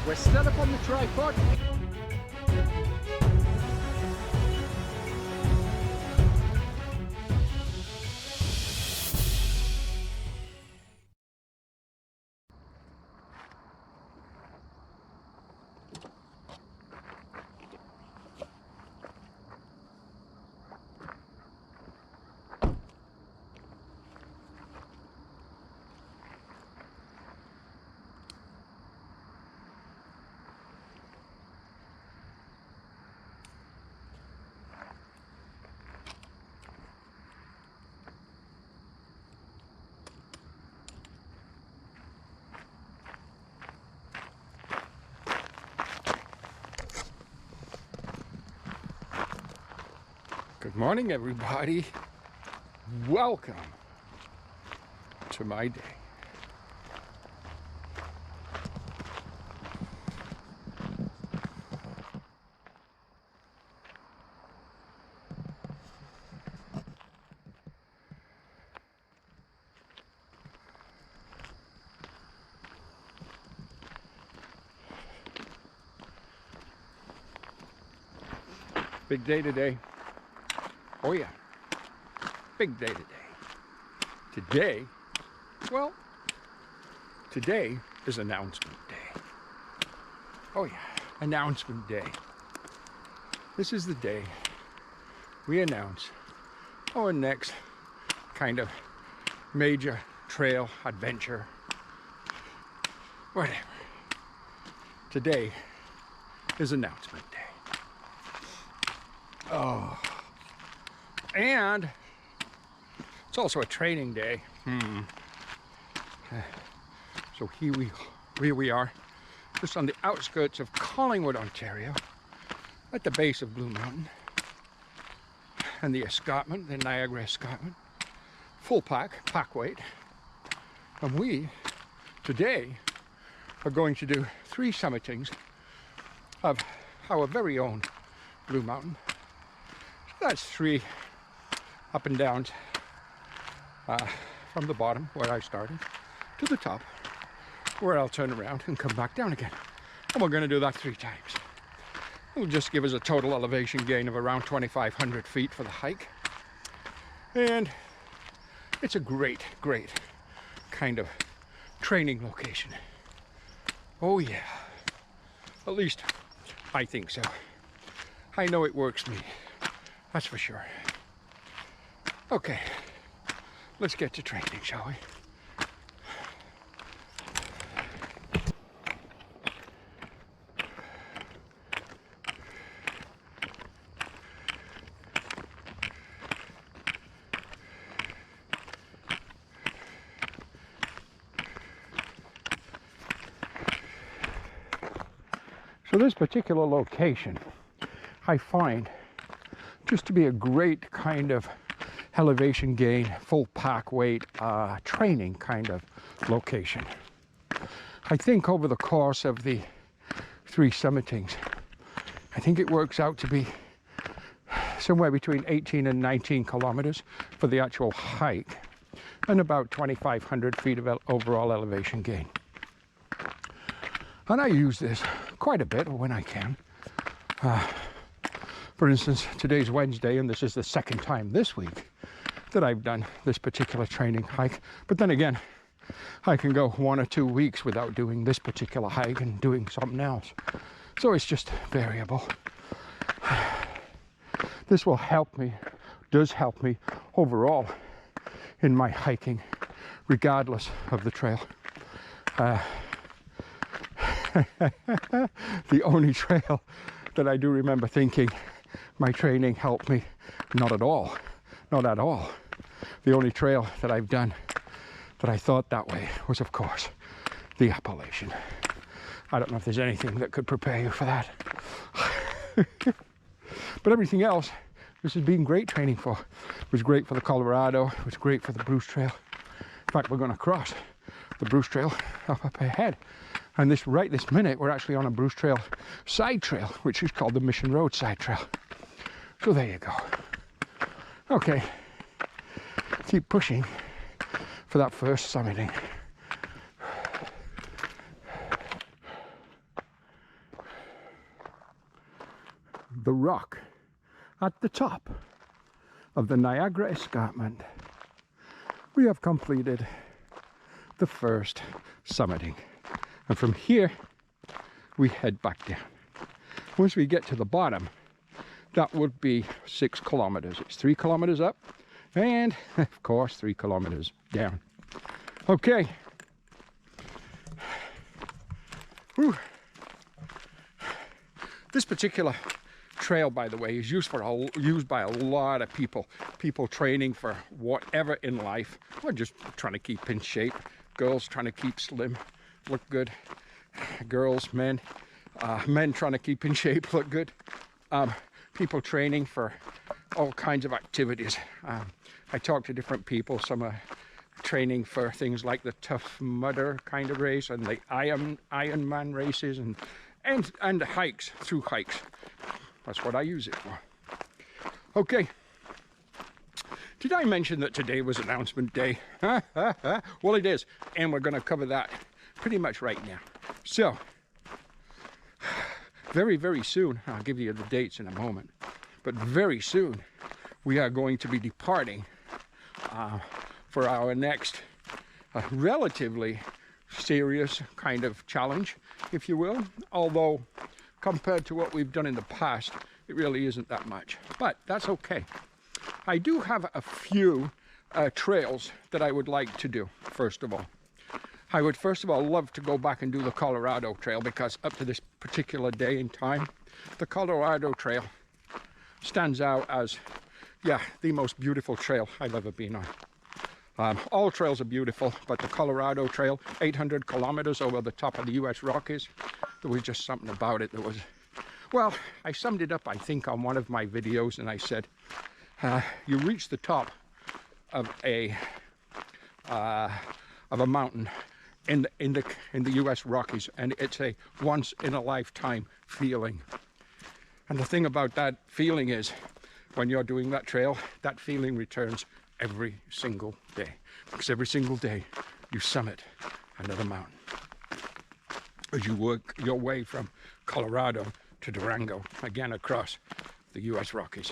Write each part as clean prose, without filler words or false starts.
We're still up on the tripod. Good morning, everybody. Welcome to my day. Big day today. Oh yeah, big day today. Today is announcement day. Oh yeah, announcement day. This is the day we announce our next kind of major trail adventure, whatever. Today is announcement day. Oh. And it's also a training day. So here we are, just on the outskirts of Collingwood, Ontario, at the base of Blue Mountain, and the escarpment, the Niagara Escarpment, full pack weight. And we today are going to do 3 summitings of our very own Blue Mountain. So that's 3 up and downs from the bottom where I started to the top where I'll turn around and come back down again. And we're going to do that 3 times. It'll just give us a total elevation gain of around 2,500 feet for the hike. And it's a great kind of training location. Oh yeah, at least I think so. I know it works me, that's for sure. Okay, let's get to training, shall we? So this particular location, I find just to be a great kind of elevation gain, full pack weight training kind of location. I think over the course of the 3 summitings, I think it works out to be somewhere between 18 and 19 kilometers for the actual hike, and about 2,500 feet of overall elevation gain. And I use this quite a bit when I can. For instance, today's Wednesday, and this is the 2nd time this week that I've done this particular training hike. But then again, I can go 1 or 2 weeks without doing this particular hike and doing something else. So it's just variable. This will help me, does help me overall in my hiking, regardless of the trail. The only trail that I do remember thinking my training helped me, not at all. Not at all. The only trail that I've done that I thought that way was, of course, the Appalachian. I don't know if there's anything that could prepare you for that. But everything else, this has been great training for. It was great for the Colorado. It was great for the Bruce Trail. In fact, we're going to cross the Bruce Trail up ahead. And right this minute, we're actually on a Bruce Trail side trail, which is called the Mission Road Side Trail. So there you go. Okay, keep pushing for that first summiting. the rock at the top of the Niagara Escarpment, we have completed the first summiting. And from here, we head back down. Once we get to the bottom, that would be 6 kilometers. It's 3 kilometers up and, of course, 3 kilometers down. Okay. Whew. This particular trail, by the way, is used by a lot of people training for whatever in life, or just trying to keep in shape. Girls trying to keep slim, look good. Girls, men trying to keep in shape, look good. People training for all kinds of activities. I talk to different people. Some are training for things like the Tough Mudder kind of race and the Ironman races and hikes, through hikes. That's what I use it for. Okay. Did I mention that today was announcement day? Well, it is, and we're going to cover that pretty much right now. So, very, very soon, I'll give you the dates in a moment, but very soon we are going to be departing for our next relatively serious kind of challenge, if you will, although compared to what we've done in the past, it really isn't that much, but that's okay. I do have a few trails that I would like to do, first of all. I would first of all love to go back and do the Colorado Trail, because up to this particular day in time, the Colorado Trail stands out as, yeah, the most beautiful trail I've ever been on. All trails are beautiful, but the Colorado Trail, 800 kilometers over the top of the US Rockies, there was just something about it that was, well, I summed it up, I think, on one of my videos, and I said, you reach the top of a mountain in the US Rockies, and it's a once in a lifetime feeling. And the thing about that feeling is, when you're doing that trail, that feeling returns every single day, because every single day you summit another mountain as you work your way from Colorado to Durango, again across the US Rockies.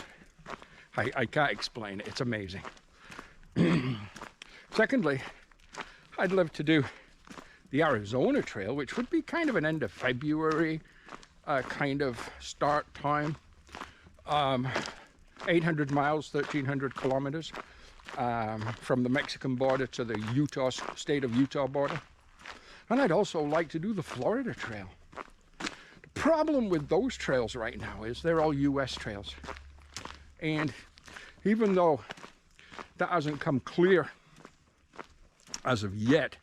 I can't explain it, it's amazing. Secondly, I'd love to do the Arizona Trail, which would be kind of an end of February kind of start time. 800 miles, 1,300 kilometers from the Mexican border to the state of Utah border. And I'd also like to do the Florida Trail. The problem with those trails right now is they're all US trails. And even though that hasn't come clear as of yet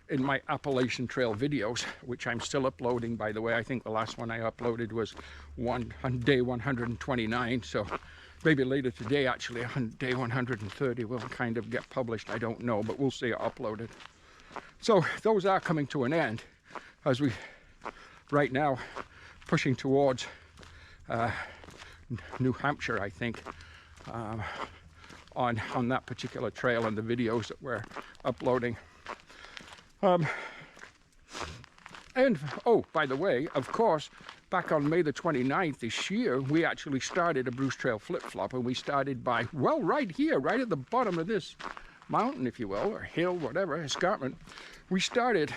in my Appalachian Trail videos, which I'm still uploading, by the way. I think the last one I uploaded was on day 129, so maybe later today, actually, on day 130 will kind of get published. I don't know, but we'll see it uploaded. So those are coming to an end as we, right now, pushing towards New Hampshire, I think, on that particular trail and the videos that we're uploading. And, oh, by the way, of course, back on May the 29th this year, we actually started a Bruce Trail flip-flop, and we started by, well, right here, right at the bottom of this mountain, if you will, or hill, whatever, escarpment. We started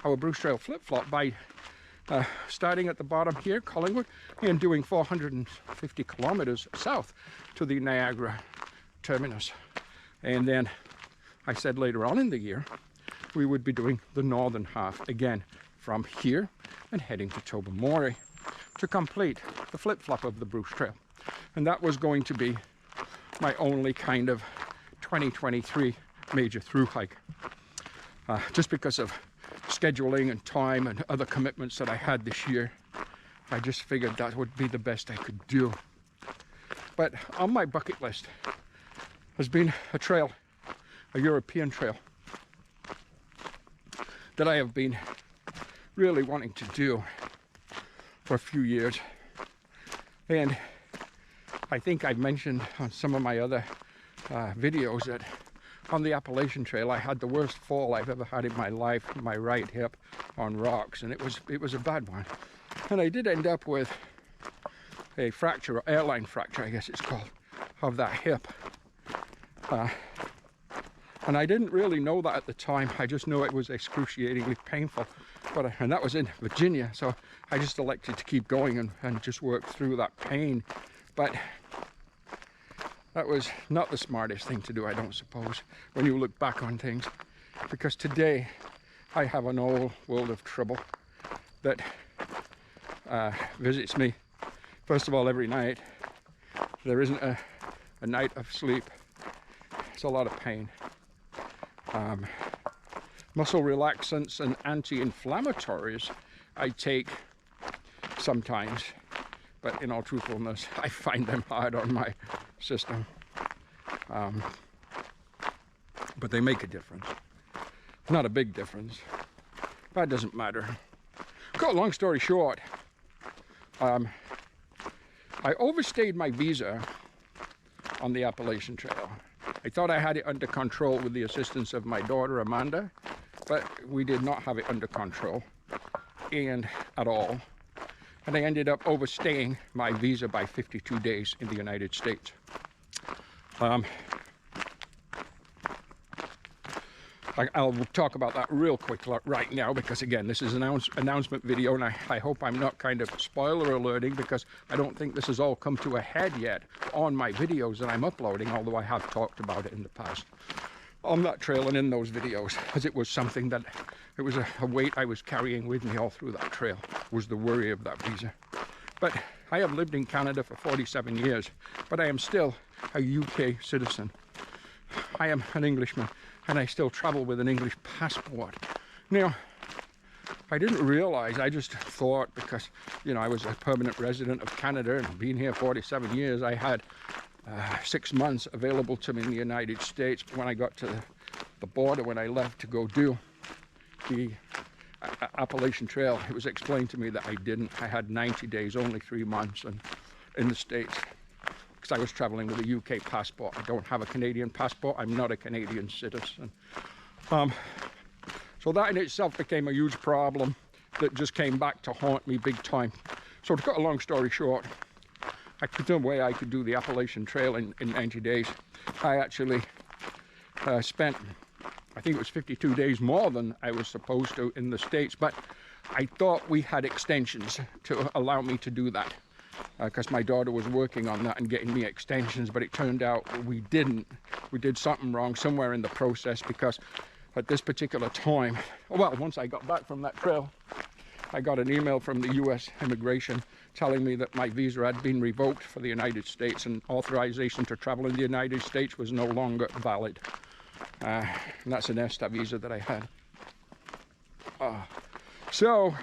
our Bruce Trail flip-flop by starting at the bottom here, Collingwood, and doing 450 kilometers south to the Niagara terminus. And then I said later on in the year, we would be doing the northern half again from here and heading to Tobermory to complete the flip-flop of the Bruce Trail. And that was going to be my only kind of 2023 major through hike. Just because of scheduling and time and other commitments that I had this year, I just figured that would be the best I could do. But on my bucket list has been a trail, a European trail, that I have been really wanting to do for a few years. And I think I've mentioned on some of my other videos that on the Appalachian Trail I had the worst fall I've ever had in my life, my right hip on rocks, and it was a bad one. And I did end up with a fracture, or airline fracture, I guess it's called, of that hip. And I didn't really know that at the time. I just knew it was excruciatingly painful. And that was in Virginia, so I just elected to keep going and just work through that pain. But that was not the smartest thing to do, I don't suppose, when you look back on things. Because today, I have an old world of trouble that visits me, first of all, every night. There isn't a night of sleep. It's a lot of pain. Muscle relaxants and anti-inflammatories I take sometimes, but in all truthfulness, I find them hard on my system. But they make a difference. Not a big difference. That doesn't matter. Cut a long story short, I overstayed my visa on the Appalachian Trail. I thought I had it under control with the assistance of my daughter Amanda, but we did not have it under control and at all. And I ended up overstaying my visa by 52 days in the United States. I'll talk about that real quick right now, because again, this is an announcement video, and I hope I'm not kind of spoiler alerting, because I don't think this has all come to a head yet on my videos that I'm uploading, although I have talked about it in the past on that trail and in those videos, because it was something that, it was a weight I was carrying with me all through that trail, was the worry of that visa. But I have lived in Canada for 47 years, but I am still a UK citizen. I am an Englishman, and I still travel with an English passport. Now, I didn't realize, I just thought, because, you know, I was a permanent resident of Canada and being here 47 years, I had 6 months available to me in the United States. But when I got to the border, when I left to go do the Appalachian Trail, it was explained to me that I didn't. I had 90 days, only 3 months in the States, because I was traveling with a UK passport. I don't have a Canadian passport. I'm not a Canadian citizen. So that in itself became a huge problem that just came back to haunt me big time. So to cut a long story short, no way I could do the Appalachian Trail in 90 days. I actually spent, I think it was 52 days more than I was supposed to in the States, but I thought we had extensions to allow me to do that, because my daughter was working on that and getting me extensions, but it turned out we didn't. We did something wrong somewhere in the process, because at this particular time, well, once I got back from that trail, I got an email from the US Immigration telling me that my visa had been revoked for the United States and authorization to travel in the United States was no longer valid. And that's an ESTA visa that I had. So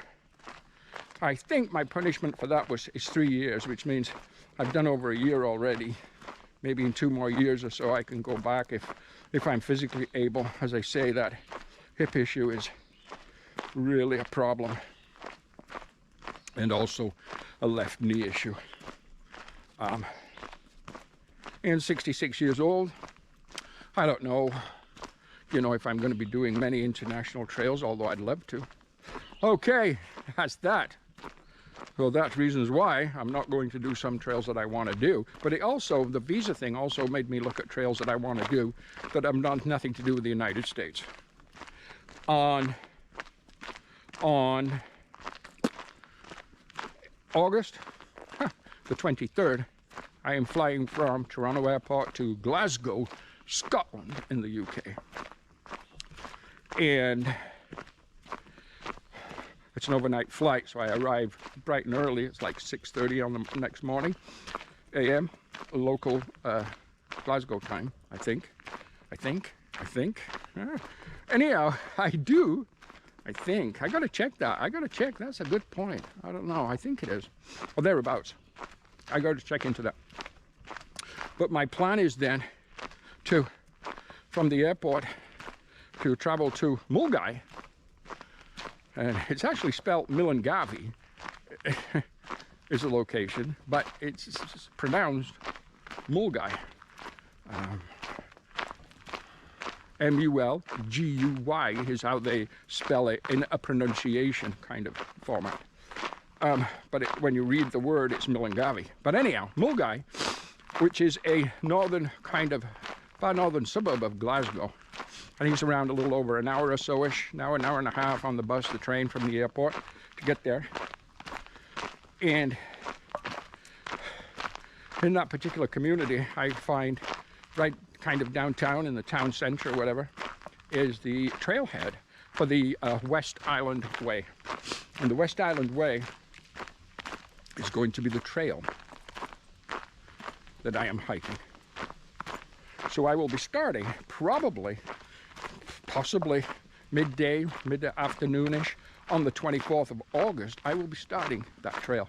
I think my punishment for that is 3 years, which means I've done over a year already. Maybe in 2 more years or so I can go back if I'm physically able. As I say, that hip issue is really a problem. And also a left knee issue. And 66 years old. I don't know, you know, if I'm going to be doing many international trails, although I'd love to. Okay, that's that. So that's reasons why I'm not going to do some trails that I want to do. But it also, the visa thing also made me look at trails that I want to do that have nothing to do with the United States. On August the 23rd, I am flying from Toronto Airport to Glasgow, Scotland in the UK. And it's an overnight flight, so I arrive bright and early. It's like 6:30 on the next morning, a.m. local Glasgow time, I think. Anyhow, I think. I gotta check that. That's a good point. I don't know. I think it is. Or thereabouts. I gotta check into that. But my plan is then from the airport to travel to Mulgai. And it's actually spelled Milangavie is the location, but it's pronounced Mulgai. M-U-L-G-U-Y is how they spell it in a pronunciation kind of format. but when you read the word, it's Mulungavi. But anyhow, Mulgai, which is a northern far northern suburb of Glasgow. I think it's around a little over an hour or so-ish, an hour and a half on the bus, the train from the airport to get there. And in that particular community, I find right kind of downtown in the town centre or whatever is the trailhead for the West Island Way. And the West Island Way is going to be the trail that I am hiking. So I will be starting possibly midday, mid-afternoonish on the 24th of August. I will be starting that trail.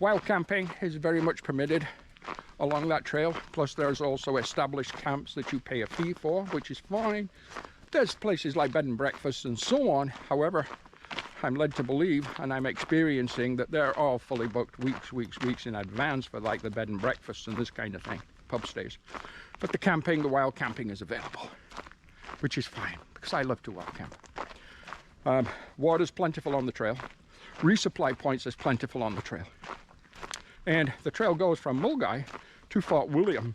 Wild camping is very much permitted along that trail. Plus there's also established camps that you pay a fee for, which is fine. There's places like bed and breakfast and so on. However, I'm led to believe, and I'm experiencing, that they're all fully booked weeks in advance for like the bed and breakfast and this kind of thing, pub stays. But the camping, the wild camping is available, which is fine because I love to wild camp. Water's plentiful on the trail. Resupply points is plentiful on the trail. And the trail goes from Mulgai to Fort William,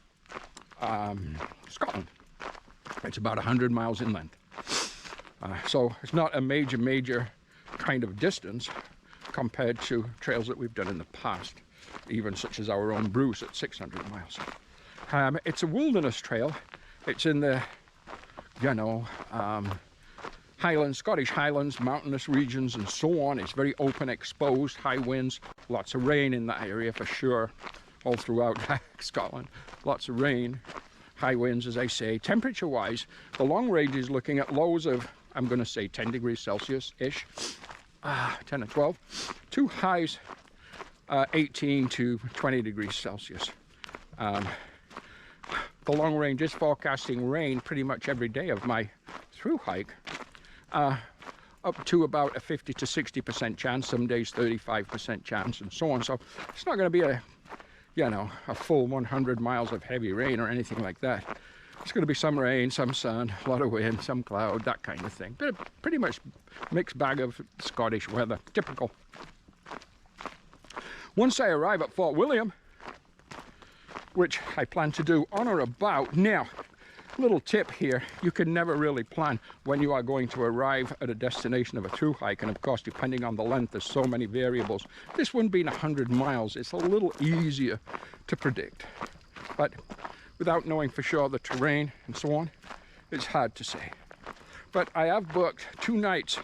Scotland. It's about 100 miles in length. So it's not a major kind of distance compared to trails that we've done in the past, even such as our own Bruce at 600 miles. It's a wilderness trail. It's in the, Highlands, Scottish Highlands, mountainous regions and so on. It's very open, exposed, high winds, lots of rain in that area for sure, all throughout Scotland. Lots of rain, high winds, as I say. Temperature-wise, the long range is looking at lows of, I'm going to say 10 degrees Celsius-ish, 10 or 12. Two highs, 18 to 20 degrees Celsius. The long range is forecasting rain pretty much every day of my through hike, up to about a 50 to 60% chance, some days 35% chance and so on. So it's not going to be a full 100 miles of heavy rain or anything like that. It's going to be some rain, some sun, a lot of wind, some cloud, that kind of thing. But pretty much mixed bag of Scottish weather, typical. Once I arrive at Fort William, which I plan to do on or about, now, little tip here, you can never really plan when you are going to arrive at a destination of a through hike, and of course depending on the length there's so many variables. This one being 100 miles, it's a little easier to predict, but without knowing for sure the terrain and so on, it's hard to say. But I have booked 2 nights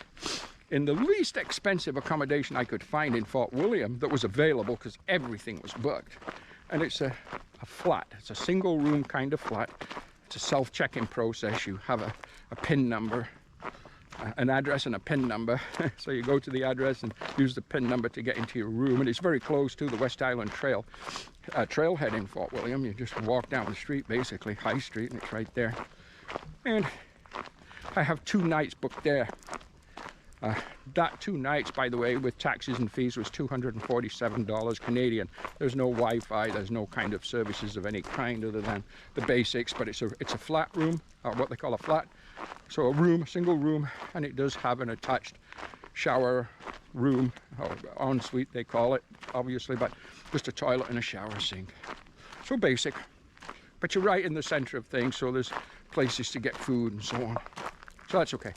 in the least expensive accommodation I could find in Fort William that was available because everything was booked, and it's a flat. It's a single room kind of flat. It's a self-check-in process. You have a PIN number, an address and a PIN number. So you go to the address and use the PIN number to get into your room. And it's very close to the West Island Trail, trailhead in Fort William. You just walk down the street, basically, High Street, and it's right there. And I have 2 nights booked there. That 2 nights, by the way, with taxes and fees was $247 Canadian. There's no Wi-Fi, there's no kind of services of any kind other than the basics, but it's a flat room, or what they call a flat. So a room, a single room, and it does have an attached shower room, or ensuite they call it, obviously, but just a toilet and a shower sink. So basic, but you're right in the center of things, so there's places to get food and so on. So that's okay.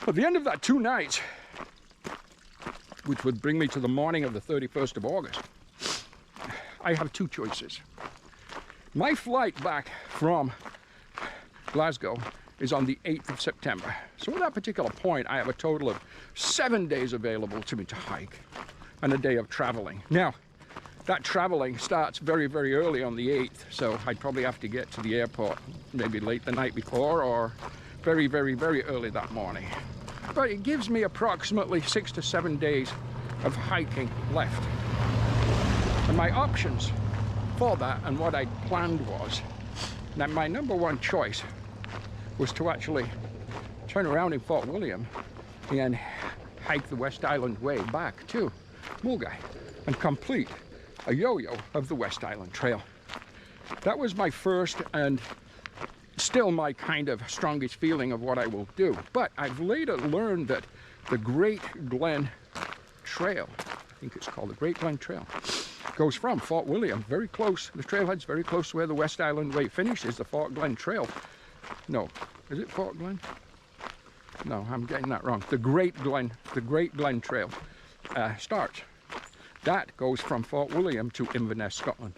At the end of that 2 nights, which would bring me to the morning of the 31st of August, I have 2 choices. My flight back from Glasgow is on the 8th of September. So at that particular point, I have a total of 7 days available to me to hike and a day of traveling. Now, that traveling starts very, very early on the 8th, so I'd probably have to get to the airport maybe late the night before or very, very, very early that morning. But it gives me approximately 6 to 7 days of hiking left. And my options for that and what I'd planned was, that my number 1 choice was to actually turn around in Fort William and hike the West Island Way back to Mulgai and complete a yo-yo of the West Island Trail. That was my first and still my kind of strongest feeling of what I will do. But I've later learned that the Great Glen trail, I think it's called the Great Glen Trail, goes from Fort William, very close, the trailhead's very close to where the West Island Way finishes, the Fort Glen Trail. No, is it Fort Glen? No, I'm getting that wrong. The Great Glen Trail starts. That goes from Fort William to Inverness, Scotland.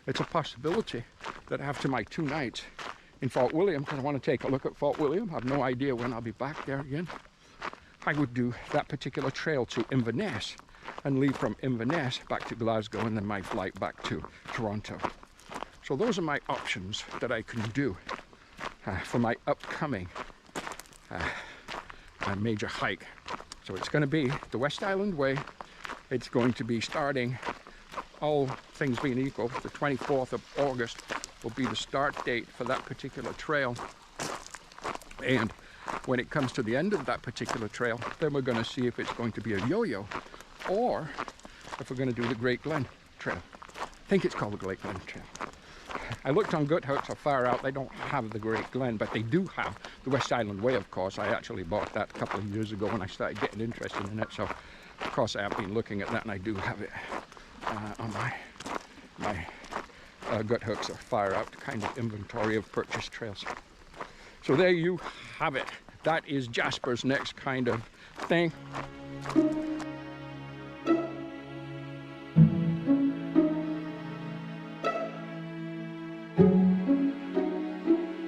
It's a possibility that after my 2 nights in Fort William, because I want to take a look at Fort William, I have no idea when I'll be back there again, I would do that particular trail to Inverness and leave from Inverness back to Glasgow and then my flight back to Toronto. So those are my options that I can do for my upcoming major hike. So it's going to be the West Island Way. It's going to be starting, all things being equal, the 24th of August will be the start date for that particular trail. And when it comes to the end of that particular trail, then we're going to see if it's going to be a yo-yo or if we're going to do the Great Glen Trail. I think it's called the Great Glen Trail. I looked on Guthook so far out, they don't have the Great Glen, but they do have the West Island Way, of course. I actually bought that a couple of years ago when I started getting interested in it, so of course I have been looking at that, and I do have it on my Guthook so far out kind of inventory of purchased trails. So there you have it. That is Jasper's next kind of thing.